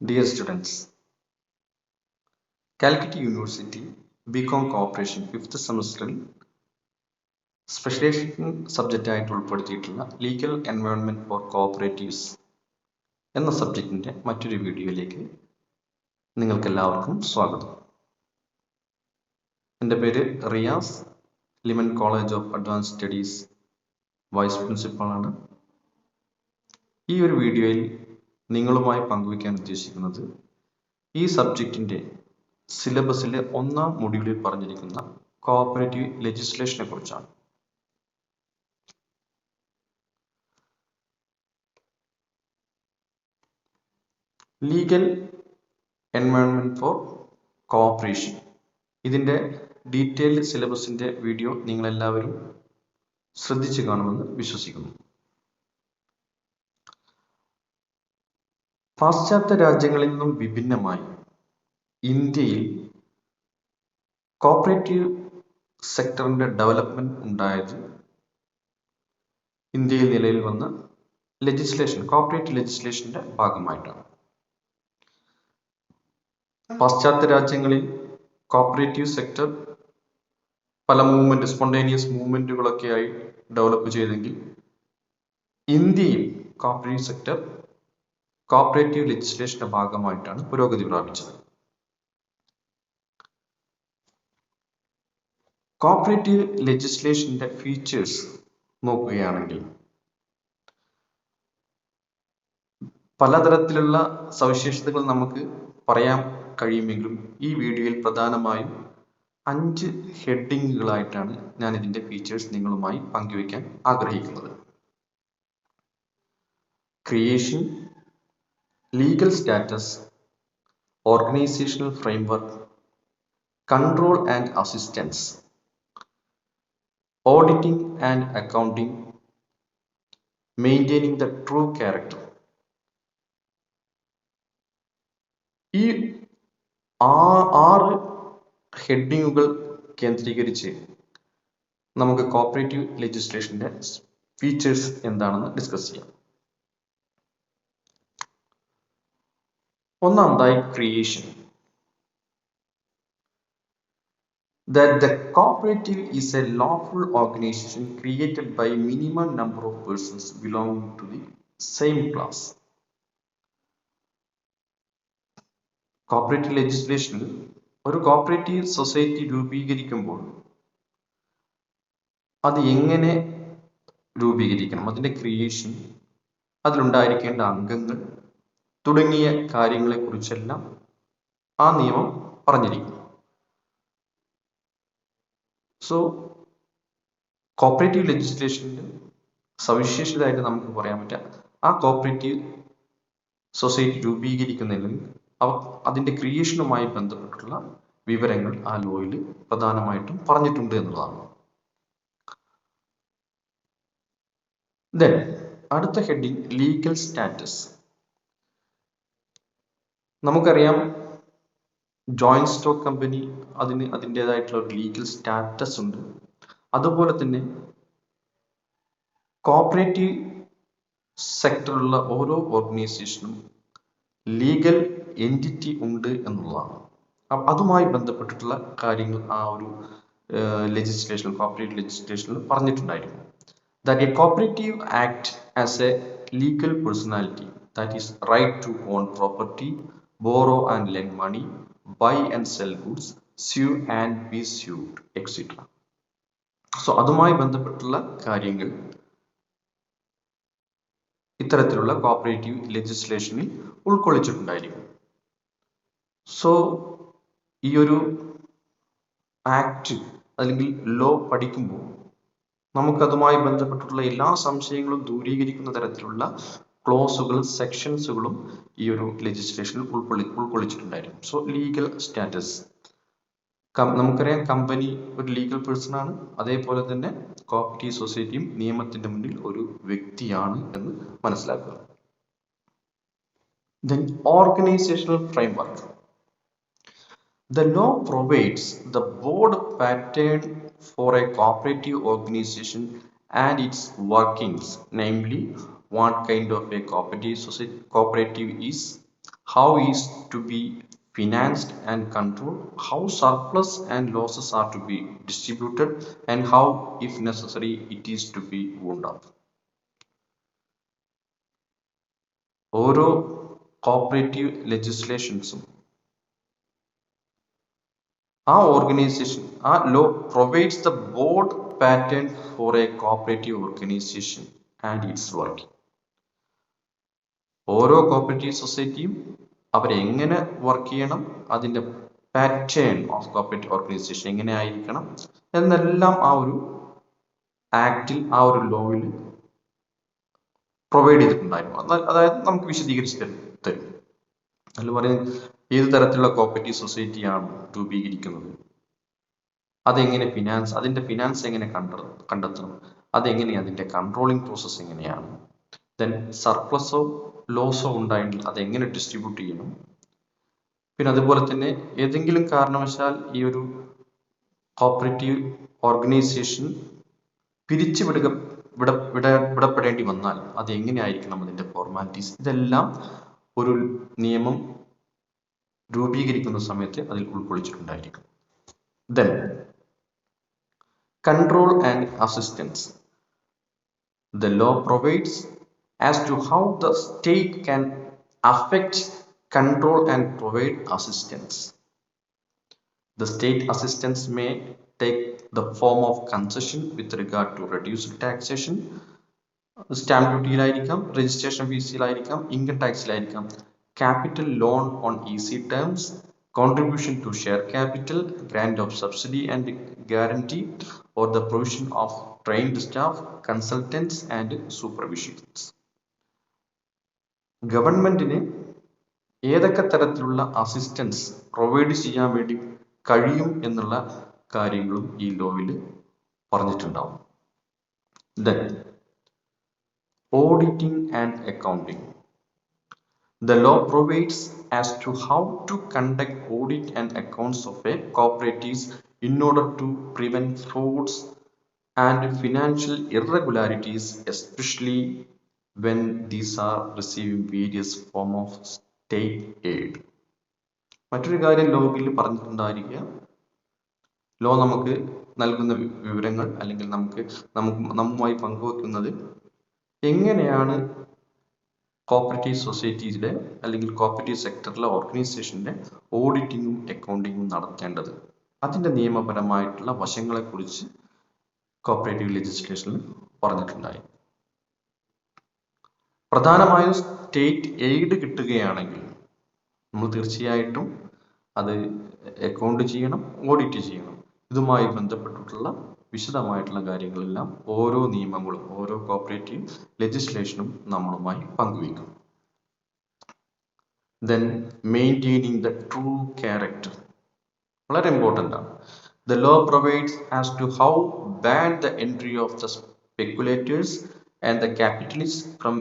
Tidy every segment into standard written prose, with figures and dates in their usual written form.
Dear students, Calcutta University BCom Corporation 5th സെമസ്റ്ററിൽ specialisation subject ആയിട്ട് ഉൾപ്പെടുത്തിയിട്ടുള്ള ലീഗൽ എൻവയോൺമെന്റ് ഫോർ കോഓപ്പറേറ്റീവ്സ് എന്ന സബ്ജക്റ്റിന്റെ മറ്റൊരു വീഡിയോയിലേക്ക് നിങ്ങൾക്കെല്ലാവർക്കും സ്വാഗതം. എൻ്റെ പേര് റിയാസ്, ലിമൻ college of advance studies vice പ്രിൻസിപ്പളാണ്. ഈ ഒരു വീഡിയോയിൽ നിങ്ങളുമായി പങ്കുവയ്ക്കാൻ ഉദ്ദേശിക്കുന്നത് ഈ സബ്ജക്റ്റിന്റെ സിലബസിലെ ഒന്നാം മൊഡ്യൂളിൽ പറഞ്ഞിരിക്കുന്ന കോഓപ്പറേറ്റീവ് ലെജിസ്ലേഷനെ കുറിച്ചാണ്. ലീഗൽ എൻവയോൺമെന്റ് ഫോർ കോഓപ്പറേഷൻ, ഇതിന്റെ ഡീറ്റെയിൽഡ് സിലബസിന്റെ വീഡിയോ നിങ്ങളെല്ലാവരും ശ്രദ്ധിച്ചു കാണുമെന്ന് വിശ്വസിക്കുന്നു. പാശ്ചാത്യ രാജ്യങ്ങളിൽ നിന്നും വിഭിന്നമായി ഇന്ത്യയിൽ കോഓപ്പറേറ്റീവ് സെക്ടറിന്റെ ഡെവലപ്മെന്റ് ഉണ്ടായത് ഇന്ത്യയിൽ നിലയിൽ വന്ന ലെജിസ്ലേഷൻ, കോഓപ്പറേറ്റീവ് ലെജിസ്ലേഷന്റെ ഭാഗമായിട്ടാണ്. പാശ്ചാത്യ രാജ്യങ്ങളിൽ കോഓപ്പറേറ്റീവ് സെക്ടർ പല സ്പോണ്ടേനിയസ് മൂവ്മെന്റുകളൊക്കെയായി ഡെവലപ്പ് ചെയ്തെങ്കിൽ ഇന്ത്യയിൽ കോഓപ്പറേറ്റീവ് സെക്ടർ കോഓപ്പറേറ്റീവ് ലെജിസ്ലേഷന്റെ ഭാഗമായിട്ടാണ് പുരോഗതി പ്രാപിച്ചത്. കോഓപ്പറേറ്റീവ് ലെജിസ്ലേഷന്റെ ഫീച്ചേഴ്സ് നോക്കുകയാണെങ്കിൽ പലതരത്തിലുള്ള സവിശേഷതകൾ നമുക്ക് പറയാൻ കഴിയുമെങ്കിലും ഈ വീഡിയോയിൽ പ്രധാനമായും 5 ഹെഡിങ്ങുകളായിട്ടാണ് ഞാൻ ഇതിന്റെ ഫീച്ചേഴ്സ് നിങ്ങളുമായി പങ്കുവയ്ക്കാൻ ആഗ്രഹിക്കുന്നത്. Creation, legal status, organisational framework, control and assistance, auditing and accounting, maintaining the true character. ഈ 6 ഹെഡിങ്ങുകൾ കേന്ദ്രീകരിച്ച് നമുക്ക് കോഓപ്പറേറ്റീവ് ലെജിസ്ലേഷന്റെ ഫീച്ചേഴ്സ് എന്താണെന്ന് ഡിസ്കസ് ചെയ്യാം. ഒന്നാമതായി creation. That the cooperative is a lawful organization created by minimum number of persons belonging to the same class. Cooperative ലെജിസ്ലേഷനിൽ ഒരു cooperative society രൂപീകരിക്കുമ്പോൾ അത് എങ്ങനെ രൂപീകരിക്കണം, അതിന്റെ ക്രിയേഷൻ, അതിലുണ്ടായിരിക്കേണ്ട അംഗങ്ങൾ തുടങ്ങിയ കാര്യങ്ങളെ കുറിച്ചെല്ലാം ആ നിയമം പറഞ്ഞിരിക്കുന്നു. സോ കോഓപ്പറേറ്റീവ് ലെജിസ്ലേഷന്റെ സവിശേഷതയായിട്ട് നമുക്ക് പറയാൻ പറ്റുക ആ കോഓപ്പറേറ്റീവ് സൊസൈറ്റി രൂപീകരിക്കുന്നതിൽ അതിന്റെ ക്രിയേഷനുമായി ബന്ധപ്പെട്ടുള്ള വിവരങ്ങൾ ആ ലോയിൽ പ്രധാനമായിട്ടും പറഞ്ഞിട്ടുണ്ട് എന്നുള്ളതാണ്. ദെൻ അടുത്ത ഹെഡിങ് ലീഗൽ സ്റ്റാറ്റസ്. നമുക്കറിയാം ജോയിന്റ് സ്റ്റോക്ക് കമ്പനി അതിൻ്റെതായിട്ടുള്ള ഒരു ലീഗൽ സ്റ്റാറ്റസ് ഉണ്ട്. അതുപോലെ തന്നെ കോഓപ്പറേറ്റീവ് സെക്ടറിലുള്ള ഓരോ ഓർഗനൈസേഷനും ലീഗൽ എൻറ്റിറ്റി ഉണ്ട് എന്നുള്ളതാണ്. അതുമായി ബന്ധപ്പെട്ടിട്ടുള്ള കാര്യങ്ങൾ ആ ഒരു ലെജിസ്ലേഷൻ, കോഓപ്പറേറ്റീവ് ലെജിസ്ലേഷനിൽ പറഞ്ഞിട്ടുണ്ടായിരുന്നു. That a cooperative act as a legal personality, that is right to own property, borrow and lend money, buy and sell goods, sue and be sued, etc. So അതുമായി ബന്ധപ്പെട്ടുള്ള കാര്യങ്ങൾ ഇത്തരത്തിലുള്ള കോഓപ്പറേറ്റീവ് ലെജിസ്ലേഷനിൽ ഉൾക്കൊള്ളിച്ചിട്ടുണ്ടായിരിക്കും. സോ ഈ ഒരു act അല്ലെങ്കിൽ law പഠിക്കുമ്പോൾ നമുക്കതുമായി ബന്ധപ്പെട്ടുള്ള എല്ലാ സംശയങ്ങളും ദൂരീകരിക്കുന്ന തരത്തിലുള്ള ക്ലോസുകളും സെക്ഷൻസുകളും ഈ ഒരു ലെജിസ്ലേഷനിൽ ഉൾക്കൊള്ളിച്ചിട്ടുണ്ടായിരിക്കും. സോ ലീഗൽ സ്റ്റാറ്റസ്, നമുക്കറിയാം കമ്പനി ഒരു ലീഗൽ പേഴ്സൺ ആണ്, അതേപോലെ തന്നെ കോഓപ്പറേറ്റീവ് സൊസൈറ്റിയും നിയമത്തിന്റെ മുന്നിൽ ഒരു വ്യക്തിയാണ് എന്ന് മനസ്സിലാക്കുക. Then organizational framework. The law provides the board pattern for a cooperative organization and its workings, namely what kind of a cooperative is, how is to be financed and controlled, how surplus and losses are to be distributed, and how, if necessary, it is to be wound up. ഓരോ cooperative ലെജിസ്ലേഷൻസും ആ organisation, ആ law provides the board pattern for a cooperative organisation and its working. ഓരോ cooperative സൊസൈറ്റിയും അവരെങ്ങനെ work ചെയ്യണം, അതിൻ്റെ pattern of cooperative organisation എങ്ങനെ ആയിരിക്കണം എന്നെല്ലാം ആ ഒരു ആക്ടിൽ, ആ ഒരു ലോയിൽ പ്രൊവൈഡ് ചെയ്തിട്ടുണ്ടായിരുന്നു. അതായത് നമുക്ക് വിശദീകരിച്ച് തരും. അതിൽ പറയുന്നത് ഏത് തരത്തിലുള്ള കോപ്പറേറ്റീവ് സൊസൈറ്റിയാണ് രൂപീകരിക്കുന്നത്, അതെങ്ങനെ ഫിനാൻസ്, അതിൻ്റെ ഫിനാൻസ് എങ്ങനെ കണ്ടെത്തണം, അതെങ്ങനെ, അതിൻ്റെ കൺട്രോളിങ് പ്രോസസ്സ് എങ്ങനെയാണ്, ദെൻ സർപ്ലസോ ലോസോ ഉണ്ടായെങ്കിൽ അതെങ്ങനെ ഡിസ്ട്രിബ്യൂട്ട് ചെയ്യണം, പിന്നെ അതുപോലെ തന്നെ ഏതെങ്കിലും കാരണവശാൽ ഈ ഒരു കോപ്പറേറ്റീവ് ഓർഗനൈസേഷൻ വിടപ്പെടേണ്ടി വന്നാൽ അത് എങ്ങനെയായിരിക്കണം, അതിൻ്റെ ഫോർമാലിറ്റീസ്, ഇതെല്ലാം ഒരു നിയമം രൂപീകരിക്കുന്ന സമയത്ത് അതിൽ ഉൾക്കൊള്ളിച്ചിട്ടുണ്ടായിരിക്കും. Then control and assistance. The law provides as to how the state can affect, control and provide assistance. The state assistance may take the form of concession with regard to reduced taxation, stamp duty ലായിരിക്കാം, registration fees ലായിരിക്കാം, income tax ലായിരിക്കാം, capital loan on easy terms, contribution to share capital, grant of subsidy and guarantee, or the provision of trained staff, consultants and supervisions. ഗവൺമെന്റിന് ഏതൊക്കെ തരത്തിലുള്ള assistance provide ചെയ്യാൻ വേണ്ടി കഴിയും എന്നുള്ള കാര്യങ്ങളും ഈ ലോയിൽ പറഞ്ഞിട്ടുണ്ടാവും. Then auditing and accounting. The law provides as to how to conduct audit and accounts of a cooperatives in order to prevent frauds and financial irregularities, especially when these are receiving various form of state aid. മറ്റൊരു കാര്യം ലോയിൽ പറഞ്ഞിട്ടുണ്ടായിരിക്കുക, law നമുക്ക് നൽകുന്ന വിവരങ്ങൾ അല്ലെങ്കിൽ നമ്മുമായി പങ്കുവെക്കുന്നത് എങ്ങനെയാണ് cooperative സൊസൈറ്റീസിലെ അല്ലെങ്കിൽ cooperative സെക്ടറിലെ ഓർഗനൈസേഷൻ്റെ ഓഡിറ്റിങ്ങും അക്കൗണ്ടിങ്ങും നടത്തേണ്ടത്, അതിൻ്റെ നിയമപരമായിട്ടുള്ള വശങ്ങളെക്കുറിച്ച് കോപ്പറേറ്റീവ് ലെജിസ്ലേഷനിൽ പറഞ്ഞിട്ടുണ്ടായി. പ്രധാനമായും സ്റ്റേറ്റ് എയ്ഡ് കിട്ടുകയാണെങ്കിൽ നമ്മൾ തീർച്ചയായിട്ടും അത് അക്കൗണ്ട് ചെയ്യണം, ഓഡിറ്റ് ചെയ്യണം. ഇതുമായി ബന്ധപ്പെട്ടിട്ടുള്ള വിശദമായിട്ടുള്ള കാര്യങ്ങളെല്ലാം ഓരോ നിയമങ്ങളും ഓരോ കോപ്പറേറ്റീവ് ലെജിസ്ലേഷനും നമ്മളുമായി പങ്കുവയ്ക്കും. Then maintaining the true character വളരെ ഇമ്പോർട്ടൻ്റ് ആണ്. The law provides as to how bad the entry of the speculators and the capitalists from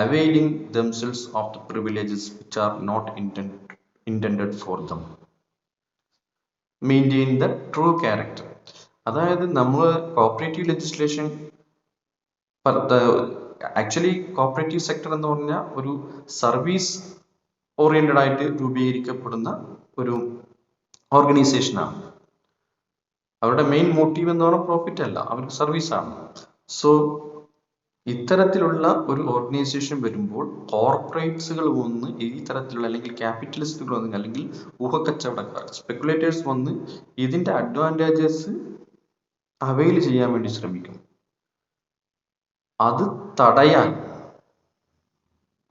availing themselves of the privileges which are not intended for them. Maintain the true character. അതായത് നമ്മൾ cooperative legislation, actually cooperative sector എന്ന് പറഞ്ഞാൽ ഒരു service oriented ആയിട്ട് രൂപീകരിക്കപ്പെടുന്ന ഒരു ഓർഗനൈസേഷനാണ്. അവരുടെ main motive എന്ന് പറഞ്ഞാൽ പ്രോഫിറ്റ് അല്ല, അവർക്ക് സർവീസാണ്. സോ ഇത്തരത്തിലുള്ള ഒരു ഓർഗനൈസേഷൻ വരുമ്പോൾ കോർപ്പറേറ്റ്സുകൾ വന്ന് ഈ തരത്തിലുള്ള അല്ലെങ്കിൽ ക്യാപിറ്റലിസ്റ്റുകൾ വന്ന് അല്ലെങ്കിൽ ഊഹക്കച്ചവടക്കാർ സ്പെക്കുലേറ്റേഴ്സ് വന്ന് ഇതിൻ്റെ അഡ്വാൻറ്റേജസ് അവെയിൽ ചെയ്യാൻ വേണ്ടി ശ്രമിക്കും. അത് തടയാൻ,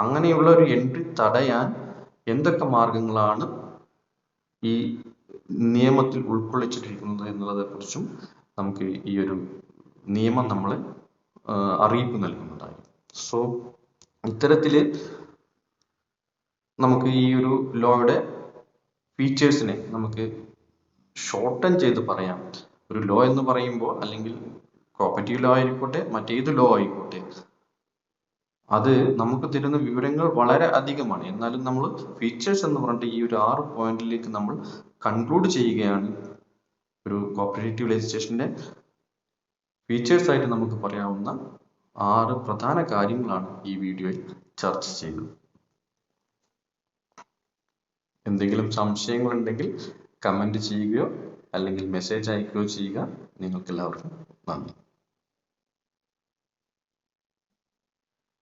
അങ്ങനെയുള്ള ഒരു എൻട്രി തടയാൻ എന്തൊക്കെ മാർഗങ്ങളാണ് ഈ നിയമത്തിൽ ഉൾക്കൊള്ളിച്ചിട്ടിരിക്കുന്നത് എന്നുള്ളതെ കുറിച്ചും നമുക്ക് ഈ ഒരു നിയമം നമ്മളെ അറിയിപ്പ് നൽകുന്നതായി. സോ ഇത്തരത്തിൽ നമുക്ക് ഈ ഒരു ലോയുടെ ഫീച്ചേഴ്സിനെ നമുക്ക് ഷോർട്ടൻ ചെയ്ത് പറയാം. ഒരു ലോ എന്ന് പറയുമ്പോൾ അല്ലെങ്കിൽ കോപ്പറേറ്റീവ് ലോ ആയിക്കോട്ടെ മറ്റേത് ലോ ആയിക്കോട്ടെ, അത് നമുക്ക് തരുന്ന വിവരങ്ങൾ വളരെ അധികമാണ്. എന്നാലും നമ്മൾ ഫീച്ചേഴ്സ് എന്ന് പറഞ്ഞിട്ട് ഈ ഒരു 6 പോയിന്റിലേക്ക് നമ്മൾ കൺക്ലൂഡ് ചെയ്യുകയാണ്. ഒരു കോപ്പറേറ്റീവ് ലെജിസ്ലേഷൻ്റെ ഫീച്ചേഴ്സ് ആയിട്ട് നമുക്ക് പറയാവുന്ന 6 പ്രധാന കാര്യങ്ങളാണ് ഈ വീഡിയോയിൽ ചർച്ച ചെയ്തത്. എന്തെങ്കിലും സംശയങ്ങളുണ്ടെങ്കിൽ കമൻറ്റ് ചെയ്യുകയോ അല്ലെങ്കിൽ മെസ്സേജ് അയക്കുകയോ ചെയ്യുക. നിങ്ങൾക്കെല്ലാവർക്കും നന്ദി.